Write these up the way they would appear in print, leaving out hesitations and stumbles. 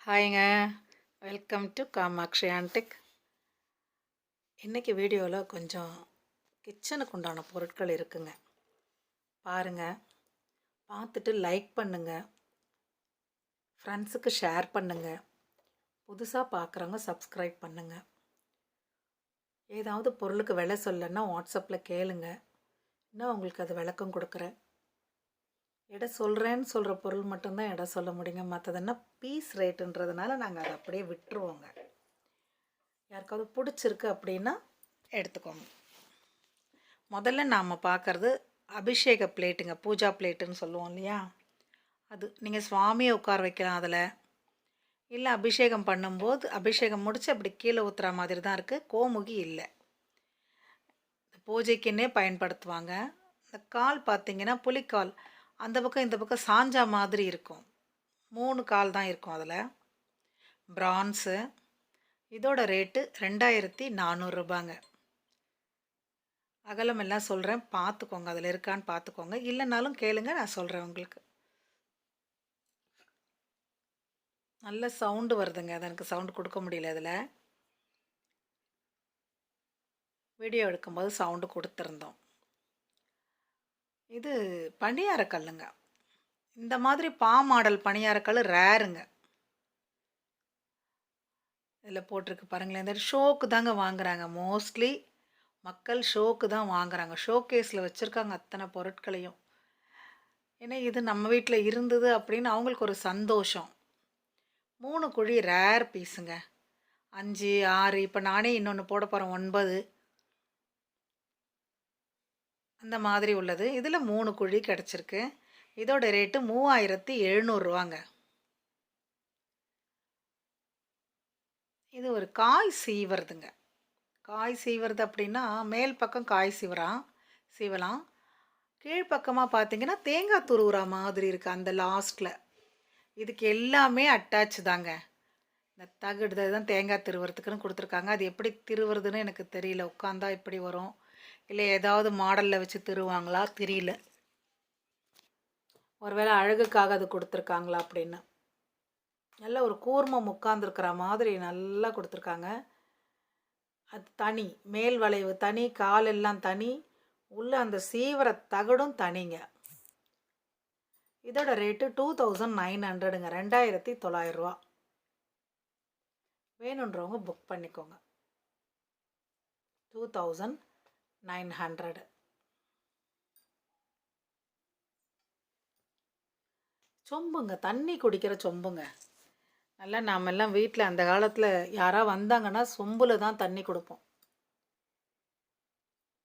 ஹாய்ங்க. Welcome to Kamakshi antique. இன்றைக்கி வீடியோவில் கொஞ்சம் கிச்சனுக்கு உண்டான பொருட்கள் இருக்குங்க. பாருங்கள், பார்த்துட்டு லைக் பண்ணுங்கள், ஃப்ரெண்ட்ஸுக்கு ஷேர் பண்ணுங்கள், புதுசாக பார்க்குறவங்க சப்ஸ்கிரைப் பண்ணுங்கள். ஏதாவது பொருளுக்கு விலை சொல்லன்னா வாட்ஸ்அப்பில் கேளுங்க, இன்னும் உங்களுக்கு அது விளக்கம் கொடுக்குறேன். எடை சொல்கிறேன்னு சொல்கிற பொருள் மட்டும்தான் எடை சொல்ல முடியுங்க. மற்றதுன்னா பீஸ் ரேட்டுன்றதுனால நாங்கள் அதை அப்படியே விட்டுருவோங்க. யாருக்காவது பிடிச்சிருக்கு அப்படின்னா எடுத்துக்கோங்க. முதல்ல நாம் பார்க்குறது அபிஷேக பிளேட்டுங்க, பூஜா பிளேட்டுன்னு சொல்லுவோம் இல்லையா, அது நீங்கள் சுவாமியை உட்கார வைக்கலாம் அதில். இல்லை அபிஷேகம் பண்ணும்போது அபிஷேகம் முடித்து அப்படி கீழே ஊற்றுற மாதிரி தான் இருக்குது, கோமுகி இல்லை. பூஜைக்குன்னே பயன்படுத்துவாங்க. இந்த கால் பார்த்திங்கன்னா புலிக்கால், அந்த பக்கம் இந்த பக்கம் சாஞ்சா மாதிரி இருக்கும். 3 கால் தான் இருக்கும் அதில். பிரான்ஸு. இதோட ரேட்டு 2400 ரூபாங்க. அகலம் எல்லாம் சொல்கிறேன், பார்த்துக்கோங்க, அதில் இருக்கான்னு பார்த்துக்கோங்க. இல்லைனாலும் கேளுங்க, நான் சொல்கிறேன் உங்களுக்கு. நல்ல சவுண்டு வருதுங்க, அது எனக்கு சவுண்டு கொடுக்க முடியல. அதில் வீடியோ எடுக்கும்போது சவுண்டு கொடுத்துருந்தோம். இது பணியாரக்கல்லுங்க. இந்த மாதிரி மாடல் பணியாரக்கல் ரேருங்க. இதில் போட்டிருக்கு பாருங்களேன், இந்த ஷோக்கு தாங்க வாங்குகிறாங்க. மோஸ்ட்லி மக்கள் ஷோக்கு தான் வாங்குகிறாங்க. ஷோ கேஸில் வச்சுருக்காங்க அத்தனை பொருட்களையும். ஏன்னா இது நம்ம வீட்டில் இருந்தது அப்படின்னு அவங்களுக்கு ஒரு சந்தோஷம். 3 குழி ரேர் பீஸுங்க. 5, 6, இப்போ நானே இன்னொன்று போட போகிறேன் 9, அந்த மாதிரி உள்ளது. இதில் 3 குழி கிடச்சிருக்கு. இதோட ரேட்டு 3700 ரூபாங்க. இது ஒரு காய் சீவறதுங்க. காய் சீவறது அப்படின்னா மேல் பக்கம் காய் சீவலாம். கீழ்ப்பக்கமாக பார்த்தீங்கன்னா தேங்காய் துருவுற மாதிரி இருக்குது அந்த லாஸ்ட்டில். இதுக்கு எல்லாமே அட்டாச் தாங்க. இந்த தகுடு தான் தேங்காய் திருவுறதுக்குன்னு கொடுத்துருக்காங்க. அது எப்படி திருவுறதுன்னு எனக்கு தெரியல. உட்காந்தா இப்படி வரும், இல்லை ஏதாவது மாடலில் வச்சு திருவாங்களா தெரியல. ஒருவேளை அழகுக்காக அது கொடுத்துருக்காங்களா அப்படின்னு. நல்ல ஒரு கூர்மம் உட்காந்துருக்கிற மாதிரி நல்லா கொடுத்துருக்காங்க. அது தனி, மேல் வளைவு தனி, கால் எல்லாம் தனி, உள்ள அந்த சீவர தகடும் தனிங்க. இதோட ரேட்டு 2900ங்க, 2900 ரூபா. வேணுன்றவங்க புக் பண்ணிக்கோங்க. 2900. சொம்புங்க, தண்ணி குடிக்கிற சொம்புங்க. நல்லா நாமெல்லாம் வீட்டில் அந்த காலத்தில் யாராவது வந்தாங்கன்னா சொம்பில் தான் தண்ணி கொடுப்போம்.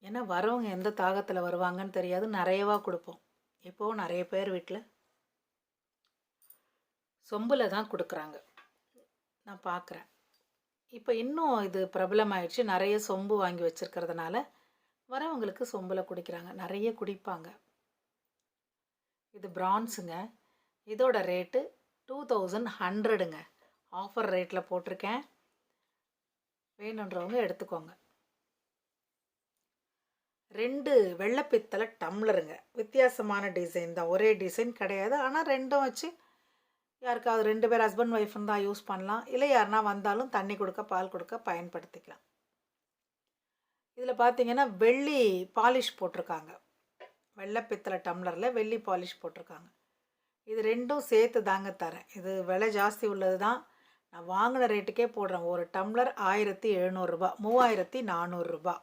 ஏன்னா வரவங்க எந்த தாகத்தில் வருவாங்கன்னு தெரியாது, நிறையவா கொடுப்போம். இப்போது நிறைய பேர் வீட்டில் சொம்பில் தான் கொடுக்குறாங்க, நான் பார்க்குறேன். இப்போ இன்னும் இது பிரபலமாயிடுச்சு. நிறைய சொம்பு வாங்கி வச்சுருக்கிறதுனால வரவங்களுக்கு சொம்பில் குடிக்கிறாங்க, நிறைய குடிப்பாங்க. இது பிரான்ஸுங்க. இதோட ரேட்டு 2100ங்க. ஆஃபர் ரேட்டில் போட்டிருக்கேன், வேணுன்றவங்க எடுத்துக்கோங்க. 2 வெள்ளைப்பித்தளை டம்ளருங்க. வித்தியாசமான டிசைன் தான், ஒரே டிசைன் கிடையாது. ஆனால் ரெண்டும் வச்சு யாருக்காவது 2 பேர் ஹஸ்பண்ட் ஒய்ஃப்னு தான் யூஸ் பண்ணலாம். இல்லை யாருனா வந்தாலும் தண்ணி கொடுக்க பால் கொடுக்க பயன்படுத்திக்கலாம். இதில் பார்த்தீங்கன்னா வெள்ளி பாலிஷ் போட்டிருக்காங்க. வெள்ளைப்பித்தளை டம்ளரில் வெள்ளி பாலிஷ் போட்டிருக்காங்க. இது ரெண்டும் சேர்த்து தாங்க தரேன். இது விலை ஜாஸ்தி உள்ளது தான், நான் வாங்கின ரேட்டுக்கே போடுறேன். ஒரு டம்ளர் 1700 ரூபா, 3400 ரூபா.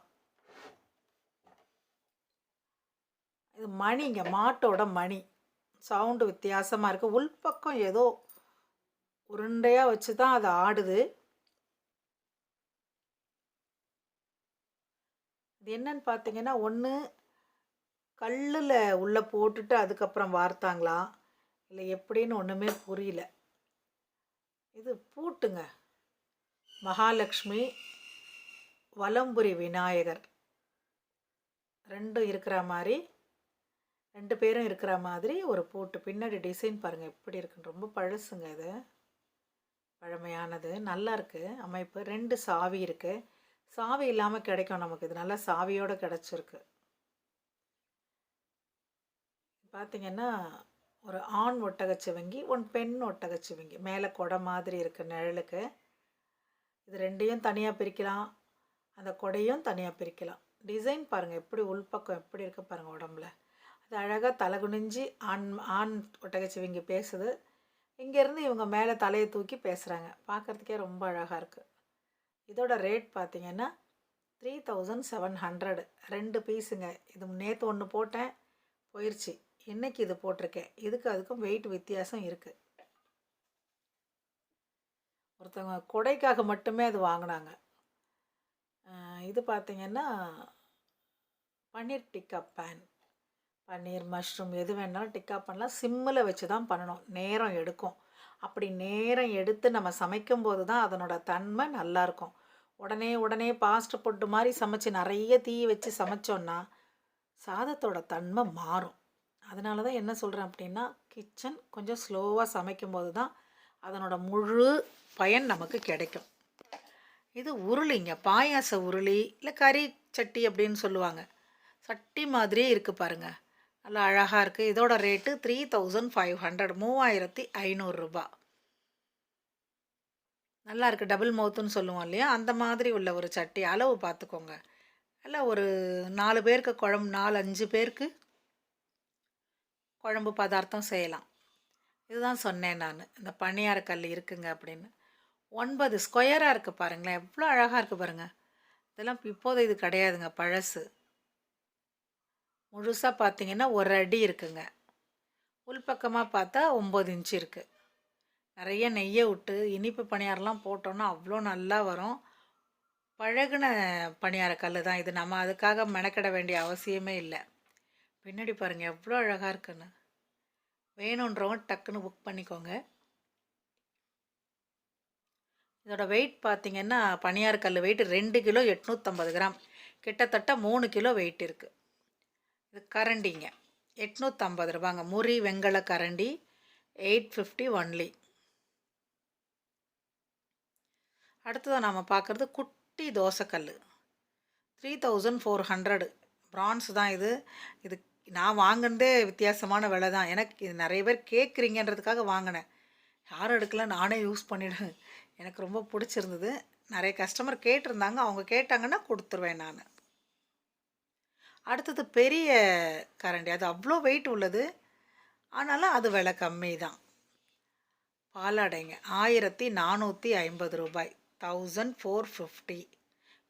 இது மணிங்க, மாட்டோட மணி. சவுண்டு வித்தியாசமாக இருக்குது. உள்பக்கம் ஏதோ உருண்டையாக வச்சு தான் அது ஆடுது. இது என்னன்னு பார்த்தீங்கன்னா, ஒன்று கல்லில் உள்ளே போட்டுட்டு அதுக்கப்புறம் வார்த்தாங்களா இல்லை எப்படின்னு ஒன்றுமே புரியல. இது பூட்டுங்க. மகாலட்சுமி, வலம்புரி விநாயகர் ரெண்டும் இருக்கிற மாதிரி, 2 பேரும் இருக்கிற மாதிரி ஒரு பூட்டு. பின்னாடி டிசைன் பாருங்கள் எப்படி இருக்குன்னு. ரொம்ப பழசுங்க, இது பழமையானது, நல்லா இருக்குது அமைப்பு. 2 சாவி இருக்குது. சாவி இல்லாமல் கிடைக்கும் நமக்கு, இது நல்லா சாவியோடு கிடச்சிருக்கு. பார்த்திங்கன்னா ஒரு ஆண் ஒட்டகச்சிவிங்கி, பெண் ஒட்டகச்சிவிங்கி. மேலே கொடை மாதிரி இருக்குது நிழலுக்கு. இது ரெண்டையும் தனியாக பிரிக்கலாம், அந்த கொடையும் தனியாக பிரிக்கலாம். டிசைன் பாருங்கள் எப்படி உள்பக்கம் எப்படி இருக்கு பாருங்கள் உடம்புல. அது அழகாக தலை குனிஞ்சு ஆண் ஆண் ஒட்டகச்சிவிங்கி பேசுது. இங்கேருந்து இவங்க மேலே தலையை தூக்கி பேசுகிறாங்க. பார்க்குறதுக்கே ரொம்ப அழகாக இருக்குது. இதோட ரேட் பார்த்திங்கன்னா 3700. 2 பீஸுங்க. இது நேற்று ஒன்று போட்டேன், போயிடுச்சு. இன்றைக்கி இது போட்டிருக்கேன். இதுக்கு அதுக்கும் வெயிட் வித்தியாசம் இருக்குது. ஒருத்தவங்க கொடைக்காக மட்டுமே அது வாங்கினாங்க. இது பார்த்திங்கன்னா பன்னீர் டிக்கா பேன். பன்னீர், மஷ்ரூம் எது வேணாலும் டிக்கா பண்ணலாம். சிம்மில் வச்சு தான் பண்ணணும், நேரம் எடுக்கும். அப்படி நேரம் எடுத்து நம்ம சமைக்கும்போது தான் அதனோட தன்மை நல்லாயிருக்கும். உடனே ஃபாஸ்ட் ஃபுட்டு மாதிரி சமைச்சு நிறைய தீ வச்சு சமைச்சோன்னா சாதத்தோட தன்மை மாறும். அதனால தான் என்ன சொல்கிறேன் அப்படின்னா, கிச்சன் கொஞ்சம் ஸ்லோவாக சமைக்கும்போது தான் அதனோட முழு பயன் நமக்கு கிடைக்கும். இது உருளிங்க, பாயாச உருளி இல்லை கறி சட்டி அப்படின்னு சொல்லுவாங்க. சட்டி மாதிரியே இருக்குது பாருங்கள், நல்லா அழகாக இருக்குது. இதோட ரேட்டு 3500, 3500 ரூபா. நல்லா இருக்குது. டபுள் மவுத்துன்னு சொல்லுவோம் இல்லையா, அந்த மாதிரி உள்ள ஒரு சட்டி. அளவு பார்த்துக்கோங்க. நல்லா ஒரு 4 பேருக்கு குழம்பு, 4-5 பேருக்கு குழம்பு பதார்த்தம் செய்யலாம். இதுதான் சொன்னேன் நான், இந்த பணியார கல் இருக்குங்க அப்படின்னு. 9 ஸ்கொயராக இருக்குது பாருங்களேன், எவ்வளோ அழகாக இருக்குது பாருங்கள். இதெல்லாம் இப்போது இது கிடையாதுங்க, பழசு. முழுசாக பார்த்தீங்கன்னா 1 அடி இருக்குங்க. உள்பக்கமாக பார்த்தா 9 இன்ச்சு இருக்குது. நிறைய நெய்யை விட்டு இனிப்பு பணியாரெலாம் போட்டோன்னா அவ்வளோ நல்லா வரும். பழகுன பணியார கல் தான் இது. நம்ம அதுக்காக மெனக்கிட வேண்டிய அவசியமே இல்லை. பின்னாடி பாருங்கள் எவ்வளோ அழகாக இருக்குன்னு. வேணுன்றவங்க டக்குன்னு புக் பண்ணிக்கோங்க. இதோட வெயிட் பார்த்திங்கன்னா, பணியார கல் வெயிட் 2 கிலோ 850 கிராம், கிட்டத்தட்ட 3 கிலோ வெயிட் இருக்குது. இது கரண்டிங்க, 850 ரூபாங்க. முறி வெங்கல கரண்டி 850 ஒன்லி. அடுத்ததாக நாம் பார்க்குறது குட்டி தோசைக்கல், 3400. பிரான்ஸ் தான் இது. இது நான் வாங்கினதே வித்தியாசமான விலை தான். எனக்கு இது நிறைய பேர் கேட்குறீங்கன்றதுக்காக வாங்கினேன். யாரும் எடுக்கல, நானே யூஸ் பண்ணிவிடுவேன். எனக்கு ரொம்ப பிடிச்சிருந்தது. நிறைய கஸ்டமர் கேட்டிருந்தாங்க, அவங்க கேட்டாங்கன்னா கொடுத்துருவேன் நான். அடுத்தது பெரிய கரண்டி, அது அவ்வளோ வெயிட் உள்ளது, ஆனாலும் அது விலை கம்மி தான். பாலாடைங்க, 1450 ரூபாய், 1450.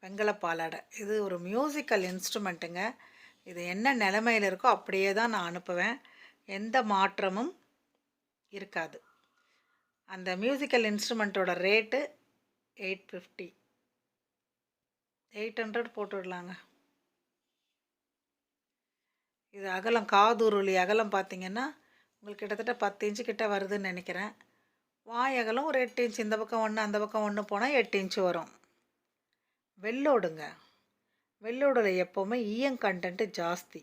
வெங்கல பாலாடை. இது ஒரு மியூசிக்கல் இன்ஸ்ட்ருமெண்ட்டுங்க. இது என்ன நிலைமையில் இருக்கோ அப்படியே தான் நான் அனுப்புவேன், எந்த மாற்றமும் இருக்காது. அந்த மியூசிக்கல் இன்ஸ்ட்ருமெண்ட்டோட ரேட்டு 850, 800 போட்டுடலாங்க. இது அகலம், காதுருளி அகலம் பார்த்திங்கன்னா உங்களுக்கு கிட்டத்தட்ட 10 இன்ச்சு கிட்ட வருதுன்னு நினைக்கிறேன். வாய் அகலம் ஒரு 8 இன்ச்சு, இந்த பக்கம் 1 அந்த பக்கம் 1 போனால் 8 இன்ச்சு வரும். வெள்ளோடுங்க, வெள்ளோடில் எப்போவுமே ஈயம் கண்டென்ட்டு ஜாஸ்தி.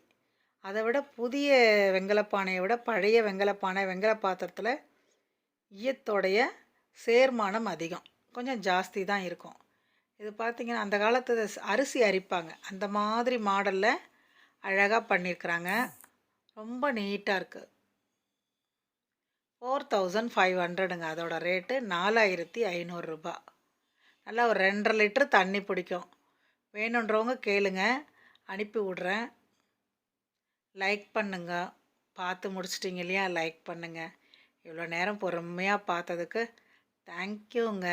அதை விட புதிய வெங்கலப்பானையை விட பழைய வெங்கலப்பானை, வெங்கல பாத்திரத்தில் ஈயத்தோடைய சேர்மானம் அதிகம், கொஞ்சம் ஜாஸ்தி தான் இருக்கும். இது பார்த்திங்கன்னா அந்த காலத்து அரிசி அரிப்பாங்க, அந்த மாதிரி மாடலில் அழகாக பண்ணியிருக்கிறாங்க. ரொம்ப நீட்டாக இருக்குது. 4500ங்க அதோட ரேட்டு, 4500 ரூபா. நல்லா ஒரு 2.5 லிட்டர் தண்ணி பிடிக்கும். வேணுன்றவங்க கேளுங்க, அனுப்பி விட்றேன். லைக் பண்ணுங்க. பார்த்து முடிச்சிட்டிங்க இல்லையா, லைக் பண்ணுங்கள். இவ்வளோ நேரம் பொறுமையாக பார்த்ததுக்கு தேங்க்யூங்க.